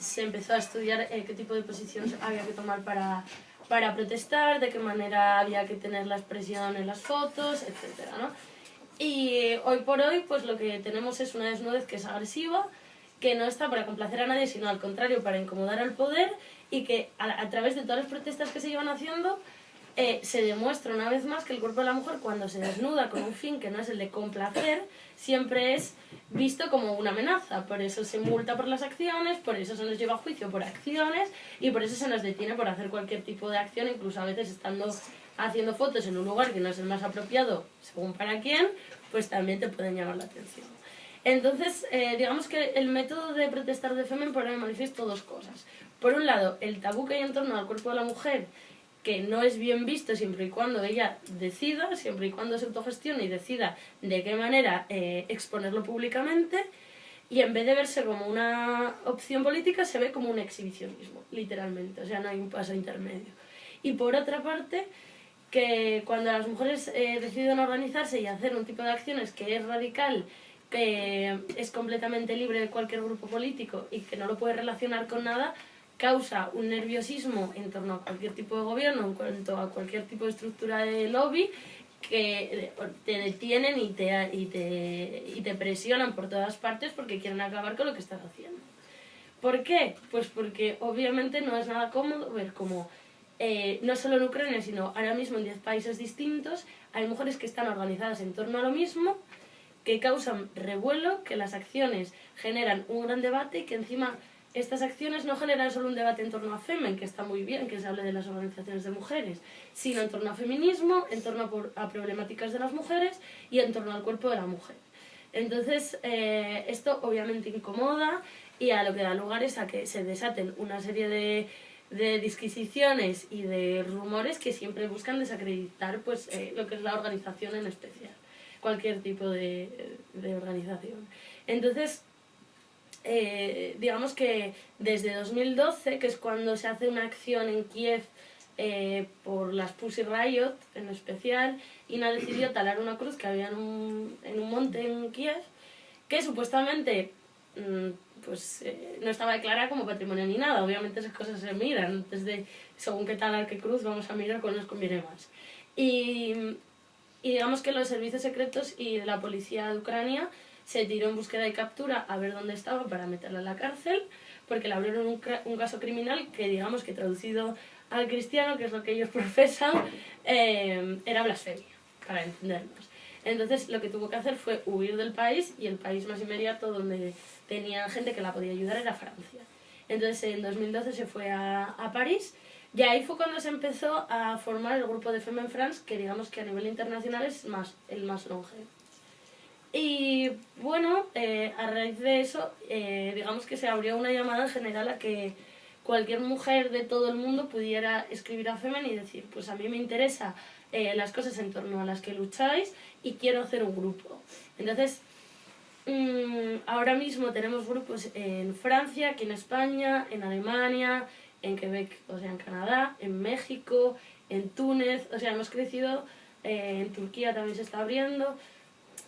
se empezó a estudiar qué tipo de posiciones había que tomar para protestar, de qué manera había que tener la expresión en las fotos, etc., ¿no? Y hoy por hoy pues lo que tenemos es una desnudez que es agresiva, que no está para complacer a nadie, sino al contrario, para incomodar al poder, y que a través de todas las protestas que se llevan haciendo se demuestra una vez más que el cuerpo de la mujer, cuando se desnuda con un fin que no es el de complacer, siempre es visto como una amenaza. Por eso se multa por las acciones, por eso se nos lleva a juicio por acciones, y por eso se nos detiene por hacer cualquier tipo de acción, incluso a veces estando haciendo fotos en un lugar que no es el más apropiado según para quién, pues también te pueden llamar la atención. Entonces, digamos que el método de protestar de Femen pone de manifiesto dos cosas. Por un lado, el tabú que hay en torno al cuerpo de la mujer, que no es bien visto siempre y cuando ella decida, siempre y cuando se autogestione y decida de qué manera exponerlo públicamente, y en vez de verse como una opción política, se ve como un exhibicionismo, literalmente, o sea, no hay un paso intermedio. Y por otra parte, que cuando las mujeres deciden organizarse y hacer un tipo de acciones que es radical, que es completamente libre de cualquier grupo político y que no lo puede relacionar con nada, causa un nerviosismo en torno a cualquier tipo de gobierno, en cuanto a cualquier tipo de estructura de lobby, que te detienen y te presionan por todas partes porque quieren acabar con lo que estás haciendo. ¿Por qué? Pues porque obviamente no es nada cómodo ver cómo no solo en Ucrania, sino ahora mismo en 10 países distintos hay mujeres que están organizadas en torno a lo mismo, que causan revuelo, que las acciones generan un gran debate y que encima estas acciones no generan solo un debate en torno a Femen, que está muy bien que se hable de las organizaciones de mujeres, sino en torno a feminismo, en torno a problemáticas de las mujeres y en torno al cuerpo de la mujer. Entonces, esto obviamente incomoda y a lo que da lugar es a que se desaten una serie de disquisiciones y de rumores que siempre buscan desacreditar pues, lo que es la organización en especial, cualquier tipo de organización. Entonces, digamos que desde 2012, que es cuando se hace una acción en Kiev por las Pussy Riot en especial, Ina decidió talar una cruz que había en un monte en Kiev, que supuestamente pues, no estaba declarada como patrimonio ni nada. Obviamente esas cosas se miran, desde según qué talar qué cruz vamos a mirar cuál nos conviene más. Y digamos que los servicios secretos y la policía de Ucrania se tiró en búsqueda y captura a ver dónde estaba para meterla en la cárcel, porque le abrieron un caso criminal que, digamos que traducido al cristiano, que es lo que ellos profesan, era blasfemia, para entendernos. Entonces lo que tuvo que hacer fue huir del país, y el país más inmediato donde tenía gente que la podía ayudar era Francia. Entonces en 2012 se fue a París, y ahí fue cuando se empezó a formar el grupo de Femen France, que digamos que a nivel internacional es el más longevo. Y bueno, a raíz de eso, digamos que se abrió una llamada en general a que cualquier mujer de todo el mundo pudiera escribir a Femen y decir, pues a mí me interesa las cosas en torno a las que lucháis y quiero hacer un grupo. Entonces, ahora mismo tenemos grupos en Francia, aquí en España, en Alemania, en Quebec, o sea, en Canadá, en México, en Túnez, o sea, hemos crecido, en Turquía también se está abriendo,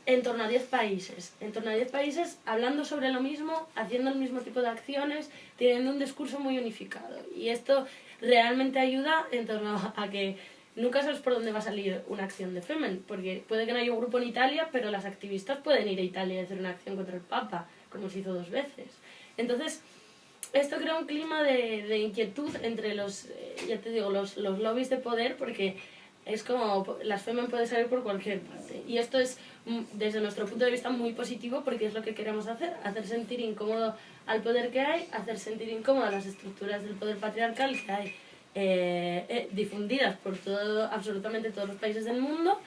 en torno a 10 países. En torno a 10 países hablando sobre lo mismo, haciendo el mismo tipo de acciones, teniendo un discurso muy unificado. Y esto realmente ayuda en torno a que nunca sabes por dónde va a salir una acción de Femen, porque puede que no haya un grupo en Italia, pero las activistas pueden ir a Italia y hacer una acción contra el Papa, como se hizo 2 veces. Entonces, esto crea un clima de inquietud entre los, ya te digo, los lobbies de poder, porque es como las Femen pueden salir por cualquier parte. Y esto es, desde nuestro punto de vista, muy positivo, porque es lo que queremos hacer sentir incómodo al poder que hay, hacer sentir incómodo a las estructuras del poder patriarcal que hay difundidas por absolutamente todos los países del mundo,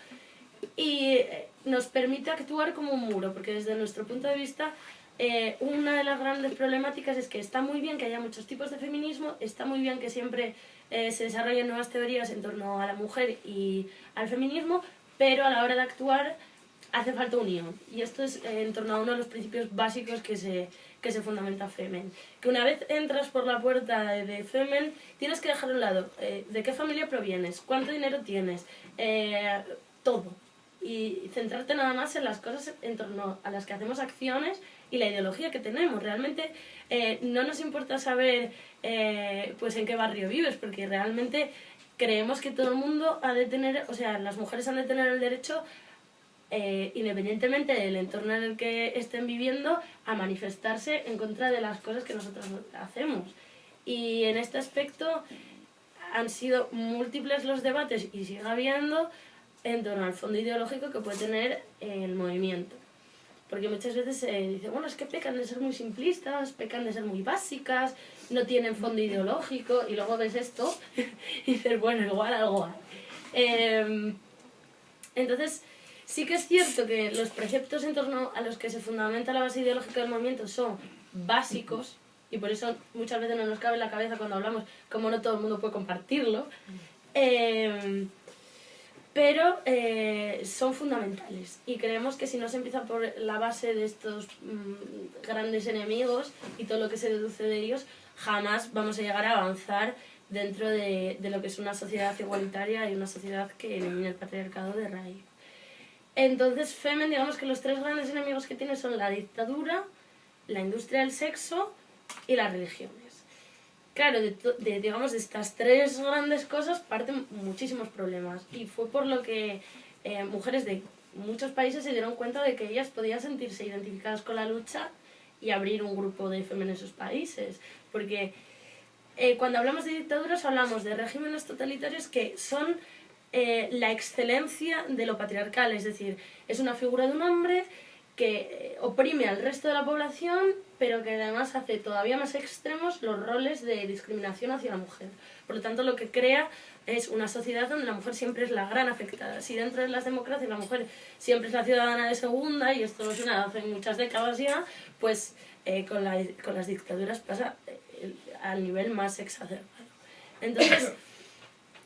y nos permite actuar como un muro, porque desde nuestro punto de vista una de las grandes problemáticas es que está muy bien que haya muchos tipos de feminismo, está muy bien que siempre se desarrollen nuevas teorías en torno a la mujer y al feminismo, pero a la hora de actuar hace falta unión. Y esto es en torno a uno de los principios básicos que se fundamenta Femen. Que una vez entras por la puerta de Femen, tienes que dejar a un lado de qué familia provienes, cuánto dinero tienes, todo. y centrarte nada más en las cosas en torno a las que hacemos acciones y la ideología que tenemos. Realmente no nos importa saber pues en qué barrio vives, porque realmente creemos que todo el mundo ha de tener, o sea, las mujeres han de tener el derecho, independientemente del entorno en el que estén viviendo, a manifestarse en contra de las cosas que nosotros hacemos. Y en este aspecto han sido múltiples los debates, y sigue habiendo, en torno al fondo ideológico que puede tener el movimiento. Porque muchas veces se dice, bueno, es que pecan de ser muy simplistas, pecan de ser muy básicas, no tienen fondo ideológico, y luego ves esto y dices, bueno, igual algo hay. Entonces, sí que es cierto que los preceptos en torno a los que se fundamenta la base ideológica del movimiento son básicos, y por eso muchas veces no nos cabe en la cabeza cuando hablamos como no todo el mundo puede compartirlo, pero son fundamentales, y creemos que si no se empieza por la base de estos grandes enemigos y todo lo que se deduce de ellos, jamás vamos a llegar a avanzar dentro de lo que es una sociedad igualitaria y una sociedad que elimine el patriarcado de raíz. Entonces, Femen, digamos que los tres grandes enemigos que tiene son la dictadura, la industria del sexo y las religiones. Claro, digamos, de estas tres grandes cosas parten muchísimos problemas, y fue por lo que mujeres de muchos países se dieron cuenta de que ellas podían sentirse identificadas con la lucha y abrir un grupo de Femen en sus países. Porque cuando hablamos de dictaduras hablamos de regímenes totalitarios que son la excelencia de lo patriarcal, es decir, es una figura de un hombre que oprime al resto de la población, pero que además hace todavía más extremos los roles de discriminación hacia la mujer. Por lo tanto, lo que crea es una sociedad donde la mujer siempre es la gran afectada. Si dentro de las democracias la mujer siempre es la ciudadana de segunda, y esto no es una hace muchas décadas ya, pues con las dictaduras pasa al nivel más exacerbado. Entonces,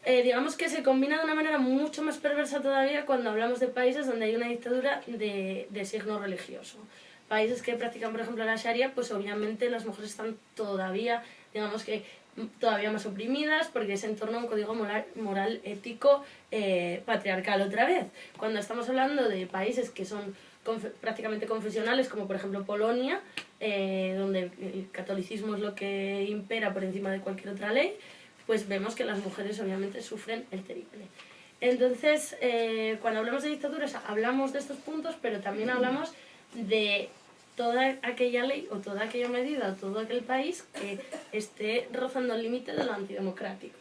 digamos que se combina de una manera mucho más perversa todavía cuando hablamos de países donde hay una dictadura de signo religioso. Países que practican, por ejemplo, la Sharia, pues obviamente las mujeres están todavía, digamos que todavía más oprimidas, porque es en torno a un código moral ético patriarcal otra vez. Cuando estamos hablando de países que son prácticamente confesionales, como por ejemplo Polonia, donde el catolicismo es lo que impera por encima de cualquier otra ley, pues vemos que las mujeres obviamente sufren el terrible. Entonces, cuando hablamos de dictaduras hablamos de estos puntos, pero también hablamos de toda aquella ley o toda aquella medida o todo aquel país que esté rozando el límite de lo antidemocrático.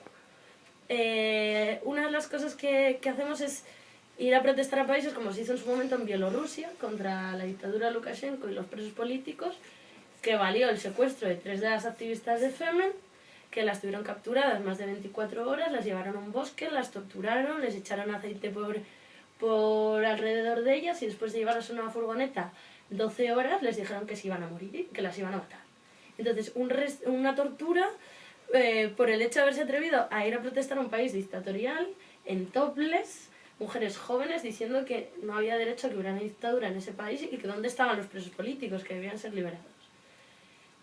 Una de las cosas que hacemos es ir a protestar a países como se hizo en su momento en Bielorrusia contra la dictadura de Lukashenko y los presos políticos, que valió el secuestro de 3 de las activistas de Femen, que las tuvieron capturadas más de 24 horas, las llevaron a un bosque, las torturaron, les echaron aceite por alrededor de ellas, y después de llevarlas a una furgoneta 12 horas les dijeron que se iban a morir, que las iban a matar. Entonces, una tortura por el hecho de haberse atrevido a ir a protestar a un país dictatorial, en topless, mujeres jóvenes diciendo que no había derecho a que hubiera una dictadura en ese país y que dónde estaban los presos políticos, que debían ser liberados.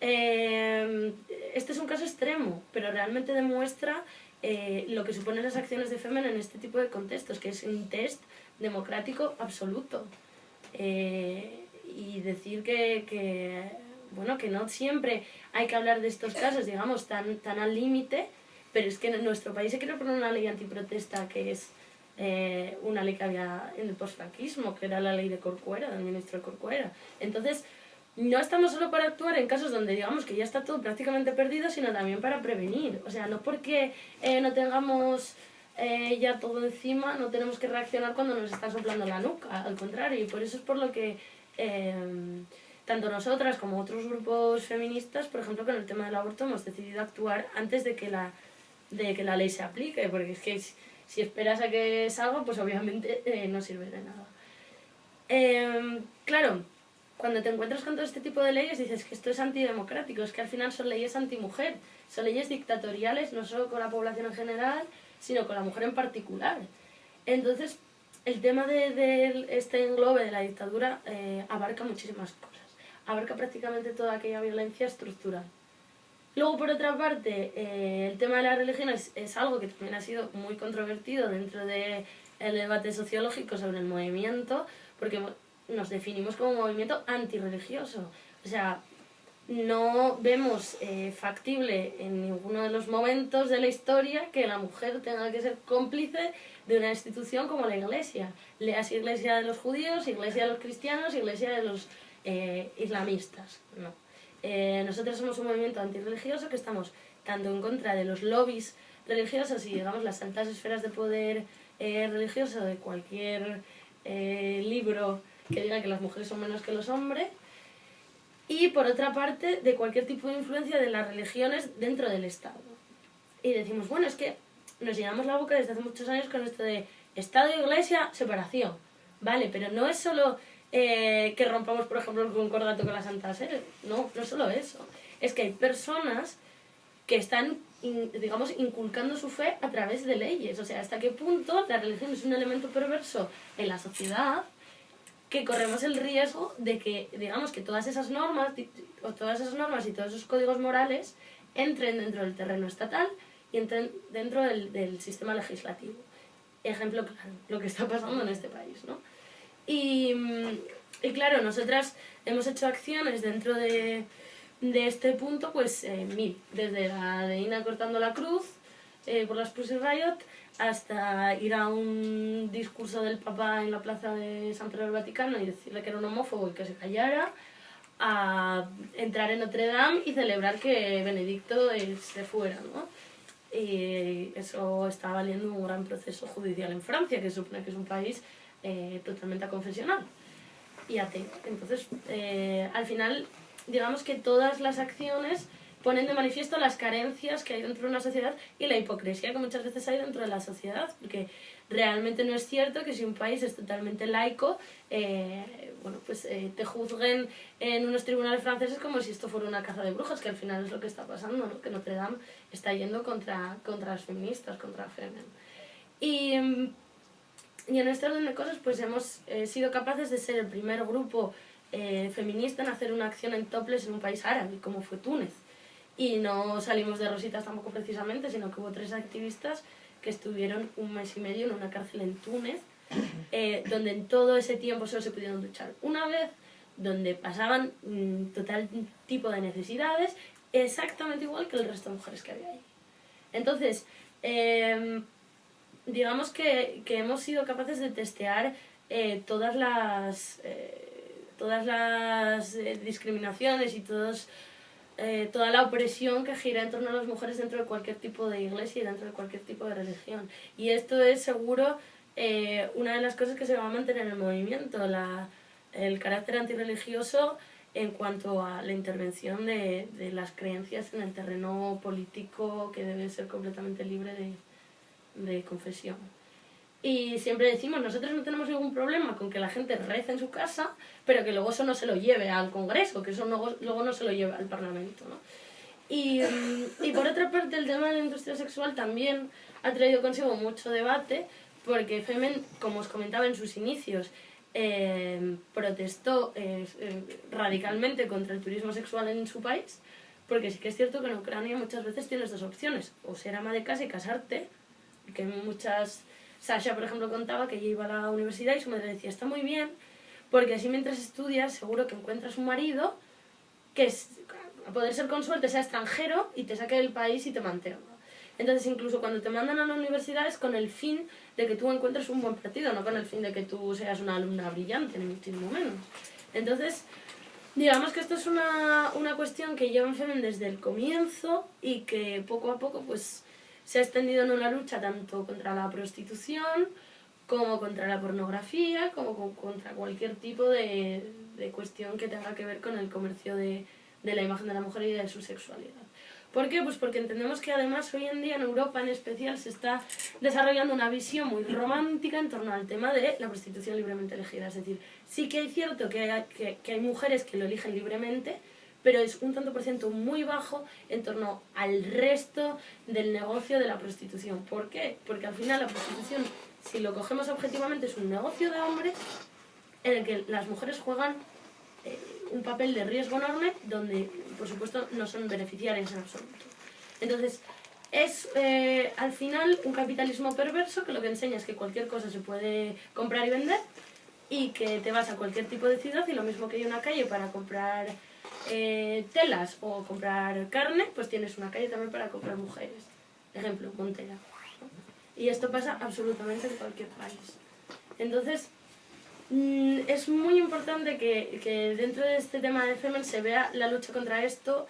Este es un caso extremo, pero realmente demuestra lo que suponen las acciones de Femen en este tipo de contextos, que es un test democrático absoluto. Y decir bueno, que no siempre hay que hablar de estos casos, digamos, tan al límite, pero es que en nuestro país se quiere poner una ley antiprotesta, que es una ley que había en el postfranquismo, que era la ley de Corcuera, del ministro de Corcuera. Entonces, no estamos solo para actuar en casos donde digamos que ya está todo prácticamente perdido, sino también para prevenir. O sea, no porque no tengamos ya todo encima, no tenemos que reaccionar cuando nos están soplando la nuca. Al contrario, y por eso es por lo que tanto nosotras como otros grupos feministas, por ejemplo, con el tema del aborto, hemos decidido actuar antes de que la ley se aplique, porque es que si esperas a que salga, pues obviamente no sirve de nada. Claro, cuando te encuentras con todo este tipo de leyes dices que esto es antidemocrático, es que al final son leyes antimujer, son leyes dictatoriales, no solo con la población en general, sino con la mujer en particular. Entonces, el tema de este englobe de la dictadura abarca muchísimas cosas, abarca prácticamente toda aquella violencia estructural. Luego, por otra parte, el tema de la religión es algo que también ha sido muy controvertido dentro de el debate sociológico sobre el movimiento, porque nos definimos como un movimiento antirreligioso. O sea, no vemos factible en ninguno de los momentos de la historia que la mujer tenga que ser cómplice de una institución como la Iglesia. Leas Iglesia de los judíos, Iglesia de los cristianos, Iglesia de los islamistas. No. Nosotros somos un movimiento antirreligioso que estamos tanto en contra de los lobbies religiosos y, digamos, las altas esferas de poder religioso de cualquier libro que diga que las mujeres son menos que los hombres, y por otra parte de cualquier tipo de influencia de las religiones dentro del Estado. Y decimos, bueno, es que nos llenamos la boca desde hace muchos años con esto de Estado e Iglesia, separación. Vale, pero no es solo que rompamos, por ejemplo, el concordato con la Santa Sede. No, no es solo eso. Es que hay personas que están, digamos, inculcando su fe a través de leyes. O sea, hasta qué punto la religión es un elemento perverso en la sociedad, que corremos el riesgo de que, digamos, que todas esas normas y todos esos códigos morales entren dentro del terreno estatal y entren dentro del sistema legislativo. Ejemplo claro, lo que está pasando en este país, ¿no? Y claro, nosotras hemos hecho acciones dentro de este punto, pues mil, desde la de Ina cortando la cruz por las Pussy Riot, hasta ir a un discurso del Papa en la plaza de San Pedro del Vaticano y decirle que era un homófobo y que se callara, a entrar en Notre Dame y celebrar que Benedicto se fuera, ¿no? Y eso está valiendo un gran proceso judicial en Francia, que supone que es un país totalmente aconfesional y ateo. Entonces, al final, digamos que todas las acciones ponen de manifiesto las carencias que hay dentro de una sociedad y la hipocresía que muchas veces hay dentro de la sociedad, porque realmente no es cierto que si un país es totalmente laico, bueno, pues te juzguen en unos tribunales franceses como si esto fuera una caza de brujas, que al final es lo que está pasando, ¿no? Que Notre Dame está yendo contra las feministas, contra Femen. Y en este orden de cosas pues hemos sido capaces de ser el primer grupo feminista en hacer una acción en topless en un país árabe, como fue Túnez. Y no salimos de rositas tampoco precisamente, sino que hubo 3 activistas que estuvieron 1 mes y medio en una cárcel en Túnez, donde en todo ese tiempo solo se pudieron duchar una vez, donde pasaban total tipo de necesidades, exactamente igual que el resto de mujeres que había ahí. Entonces, digamos que hemos sido capaces de testear todas las discriminaciones y toda la opresión que gira en torno a las mujeres dentro de cualquier tipo de iglesia y dentro de cualquier tipo de religión. Y esto es seguro una de las cosas que se va a mantener en el movimiento, el carácter antirreligioso en cuanto a la intervención de las creencias en el terreno político, que debe ser completamente libre de confesión. Y siempre decimos, nosotros no tenemos ningún problema con que la gente rece en su casa, pero que luego eso no se lo lleve al Congreso, que eso luego no se lo lleve al Parlamento, ¿no? Y por otra parte, el tema de la industria sexual también ha traído consigo mucho debate, porque Femen, como os comentaba en sus inicios, protestó radicalmente contra el turismo sexual en su país, porque sí que es cierto que en Ucrania muchas veces tienes 2 opciones, o ser ama de casa y casarte, que muchas... Sasha, por ejemplo, contaba que ella iba a la universidad y su madre decía, está muy bien, porque así mientras estudias seguro que encuentras un marido que, a poder ser con suerte, sea extranjero y te saque del país y te mantenga. Entonces, incluso cuando te mandan a la universidad es con el fin de que tú encuentres un buen partido, no con el fin de que tú seas una alumna brillante, ni muchísimo menos. Entonces, digamos que esto es una cuestión que lleva en Femen desde el comienzo y que poco a poco, pues, se ha extendido en una lucha tanto contra la prostitución, como contra la pornografía, como contra cualquier tipo de cuestión que tenga que ver con el comercio de la imagen de la mujer y de su sexualidad. ¿Por qué? Pues porque entendemos que además hoy en día en Europa en especial se está desarrollando una visión muy romántica en torno al tema de la prostitución libremente elegida. Es decir, sí que hay cierto que hay mujeres que lo eligen libremente, pero es un tanto por ciento muy bajo en torno al resto del negocio de la prostitución. ¿Por qué? Porque al final la prostitución, si lo cogemos objetivamente, es un negocio de hombres en el que las mujeres juegan un papel de riesgo enorme donde, por supuesto, no son beneficiarias en absoluto. Entonces, Es al final un capitalismo perverso que lo que enseña es que cualquier cosa se puede comprar y vender y que te vas a cualquier tipo de ciudad y lo mismo que hay una calle para comprar telas o comprar carne, pues tienes una calle también para comprar mujeres. Ejemplo, Montera. Y esto pasa absolutamente en cualquier país. Entonces, es muy importante que dentro de este tema de Femen se vea la lucha contra esto,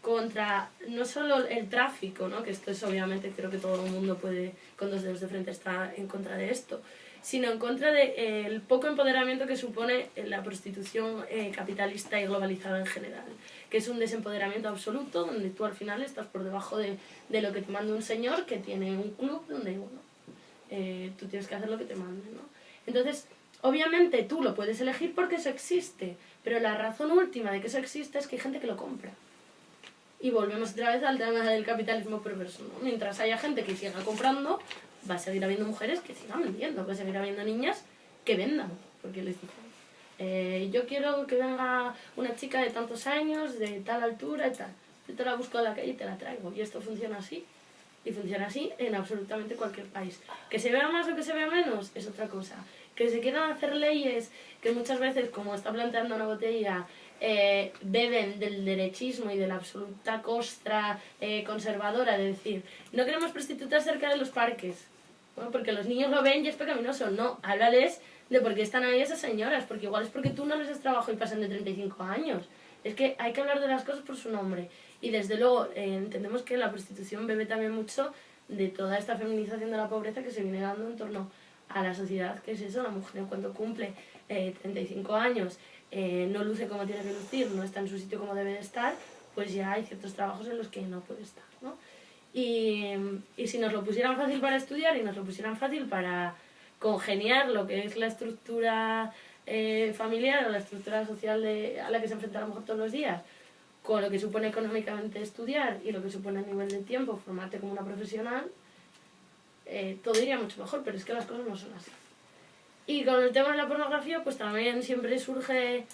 contra no solo el tráfico, ¿no? Que esto es obviamente, creo que todo el mundo puede, con dos dedos de frente, está en contra de esto, sino en contra del poco empoderamiento que supone la prostitución capitalista y globalizada en general, que es un desempoderamiento absoluto, donde tú al final estás por debajo de lo que te manda un señor que tiene un club donde, bueno, tú tienes que hacer lo que te mande, ¿no? Entonces, obviamente tú lo puedes elegir porque eso existe, pero la razón última de que eso existe es que hay gente que lo compra. Y volvemos otra vez al tema del capitalismo perverso, ¿no? Mientras haya gente que siga comprando, va a seguir habiendo mujeres que sigan vendiendo, va a seguir habiendo niñas que vendan, porque les dicen, yo quiero que venga una chica de tantos años, de tal altura y tal. Yo te la busco en la calle y te la traigo. Y esto funciona así. Y funciona así en absolutamente cualquier país. Que se vea más o que se vea menos es otra cosa. Que se quieran hacer leyes que muchas veces, como está planteando una botella, beben del derechismo y de la absoluta costra conservadora de decir, no queremos prostitutas cerca de los parques, bueno, porque los niños lo ven y es pecaminoso. No, háblales de por qué están ahí esas señoras, porque igual es porque tú no les das trabajo y pasan de 35 años. Es que hay que hablar de las cosas por su nombre. Y desde luego entendemos que la prostitución bebe también mucho de toda esta feminización de la pobreza que se viene dando en torno a la sociedad, que es eso, la mujer cuando cumple 35 años, no luce como tiene que lucir, no está en su sitio como debe de estar, pues ya hay ciertos trabajos en los que no puede estar, ¿no? Y si nos lo pusieran fácil para estudiar y nos lo pusieran fácil para congeniar lo que es la estructura familiar o la estructura social a la que se enfrenta la mujer todos los días, con lo que supone económicamente estudiar y lo que supone a nivel de tiempo formarte como una profesional, todo iría mucho mejor, pero es que las cosas no son así. Y con el tema de la pornografía, pues también siempre surgen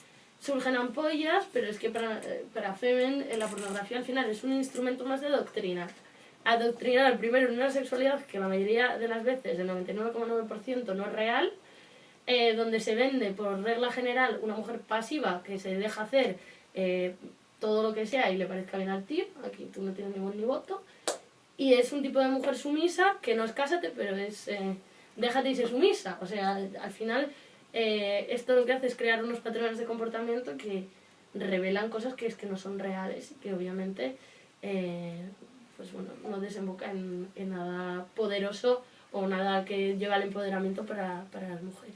ampollas, pero es que para Femen la pornografía al final es un instrumento más de doctrina. Adoctrinar primero en una sexualidad que la mayoría de las veces, el 99,9% no es real, donde se vende por regla general una mujer pasiva que se deja hacer todo lo que sea y le parezca bien al tío, aquí tú no tienes ni voz ni voto, y es un tipo de mujer sumisa que no es cásate, pero es déjate y sé sumisa. O sea, al final esto lo que hace es crear unos patrones de comportamiento que revelan cosas que es que no son reales y que obviamente pues bueno, no desemboca en nada poderoso o nada que lleve al empoderamiento para las mujeres.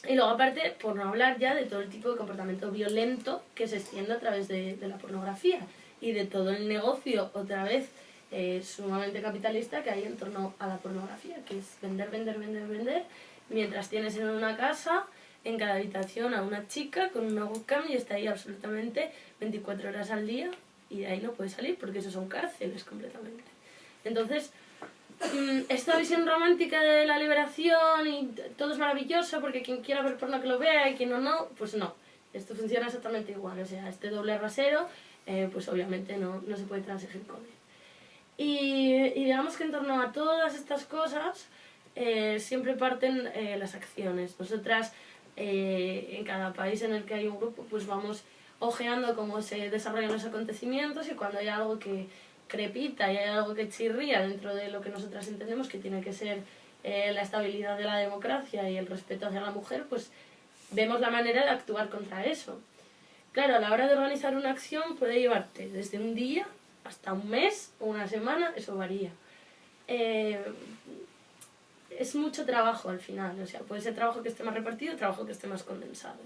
Y luego aparte, por no hablar ya de todo el tipo de comportamiento violento que se extiende a través de la pornografía y de todo el negocio, otra vez, sumamente capitalista que hay en torno a la pornografía, que es vender, vender, vender, vender, mientras tienes en una casa, en cada habitación a una chica con una webcam y está ahí absolutamente 24 horas al día y de ahí no puede salir porque eso son cárceles completamente. Entonces, esta visión romántica de la liberación y todo es maravilloso porque quien quiera ver porno que lo vea y quien no, pues no. Esto funciona exactamente igual, o sea, este doble rasero, pues obviamente no se puede transigir con él. Y digamos que en torno a todas estas cosas siempre parten las acciones. Nosotras, en cada país en el que hay un grupo, pues vamos ojeando cómo se desarrollan los acontecimientos y cuando hay algo que crepita y hay algo que chirría dentro de lo que nosotras entendemos que tiene que ser la estabilidad de la democracia y el respeto hacia la mujer, pues vemos la manera de actuar contra eso. Claro, a la hora de organizar una acción puede llevarte desde un día hasta un mes o una semana, eso varía. Es mucho trabajo al final, o sea, puede ser trabajo que esté más repartido, trabajo que esté más condensado.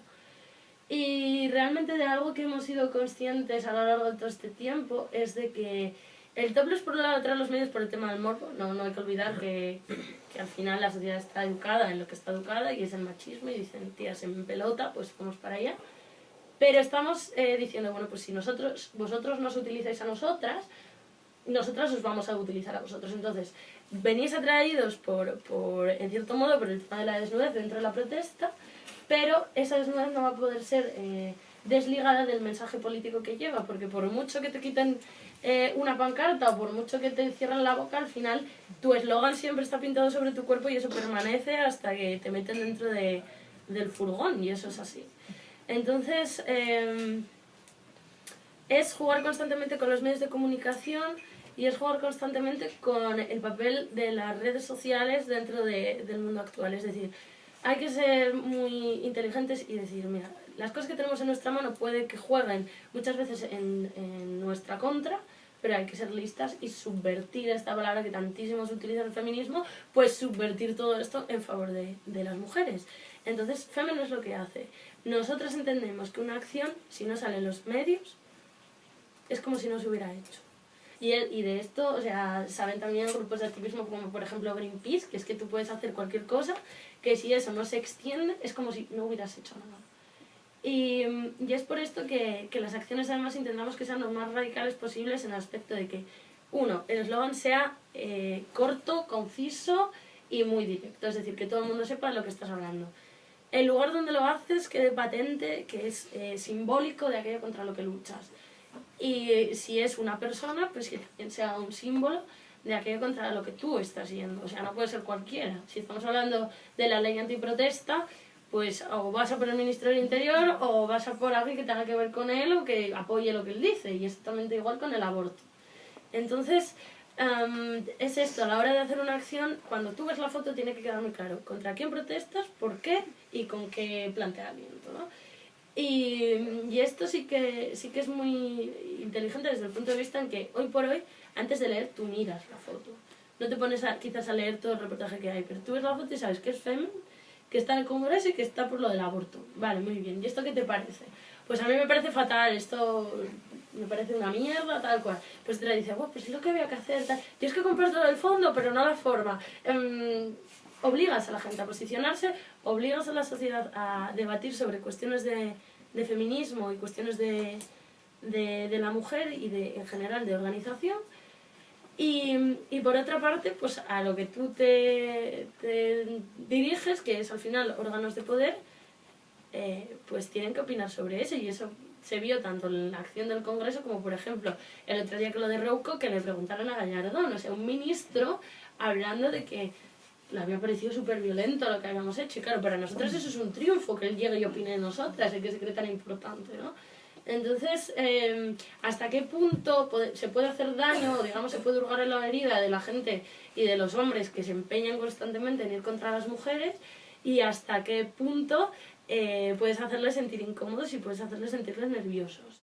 Y realmente de algo que hemos sido conscientes a lo largo de todo este tiempo es de que el topless por un lado trae los medios por el tema del morbo, no hay que olvidar que al final la sociedad está educada en lo que está educada y es el machismo y dicen tías en pelota, pues vamos para allá. Pero estamos diciendo, bueno, pues si vosotros nos utilizáis a nosotras os vamos a utilizar a vosotros. Entonces, venís atraídos en cierto modo, por el tema de la desnudez dentro de la protesta, pero esa desnudez no va a poder ser desligada del mensaje político que lleva, porque por mucho que te quiten una pancarta o por mucho que te cierren la boca, al final tu eslogan siempre está pintado sobre tu cuerpo y eso permanece hasta que te meten dentro del furgón, y eso es así. Entonces, es jugar constantemente con los medios de comunicación y es jugar constantemente con el papel de las redes sociales dentro del mundo actual. Es decir, hay que ser muy inteligentes y decir, mira, las cosas que tenemos en nuestra mano puede que jueguen muchas veces en nuestra contra, pero hay que ser listas y subvertir esta palabra que tantísimo se utiliza en el feminismo, pues subvertir todo esto en favor de las mujeres. Entonces, Femen es lo que hace. Nosotras entendemos que una acción, si no sale en los medios, es como si no se hubiera hecho. Y de esto, o sea, saben también grupos de activismo como por ejemplo Greenpeace, que es que tú puedes hacer cualquier cosa, que si eso no se extiende, es como si no hubieras hecho nada. Y es por esto que las acciones además intentamos que sean lo más radicales posibles en el aspecto de que, uno, el eslogan sea corto, conciso y muy directo, es decir, que todo el mundo sepa de lo que estás hablando. El lugar donde lo haces quede patente, que es simbólico de aquello contra lo que luchas. Y si es una persona, pues que también sea un símbolo de aquello contra lo que tú estás yendo. O sea, no puede ser cualquiera. Si estamos hablando de la ley antiprotesta, pues o vas a por el ministro del Interior o vas a por alguien que tenga que ver con él o que apoye lo que él dice. Y exactamente igual con el aborto. Entonces, es esto, a la hora de hacer una acción, cuando tú ves la foto tiene que quedar muy claro contra quién protestas, por qué y con qué planteamiento, ¿no? Y esto sí que es muy inteligente desde el punto de vista en que hoy por hoy, antes de leer, tú miras la foto. No te pones quizás a leer todo el reportaje que hay, pero tú ves la foto y sabes que es Femen, que está en el Congreso y que está por lo del aborto. Vale, muy bien. ¿Y esto qué te parece? Pues a mí me parece fatal, esto me parece una mierda, tal cual. Pues te dice, pues es lo que había que hacer, tal. Yo es que comparto el fondo, pero no la forma. Obligas a la gente a posicionarse, obligas a la sociedad a debatir sobre cuestiones de feminismo y cuestiones de la mujer y en general de organización. Y por otra parte, pues a lo que tú te diriges, que es al final órganos de poder, pues tienen que opinar sobre eso, y eso se vio tanto en la acción del Congreso como, por ejemplo, el otro día con lo de Rouco, que le preguntaron a Gallardón, o sea, un ministro hablando de que le había parecido súper violento lo que habíamos hecho, y claro, para nosotros eso es un triunfo, que él llegue y opine de nosotras, y que se cree tan importante, ¿no? Entonces, ¿hasta qué punto se puede hacer daño, o digamos, se puede hurgar en la herida de la gente y de los hombres que se empeñan constantemente en ir contra las mujeres? Y hasta qué punto puedes hacerles sentir incómodos y puedes hacerles sentirles nerviosos.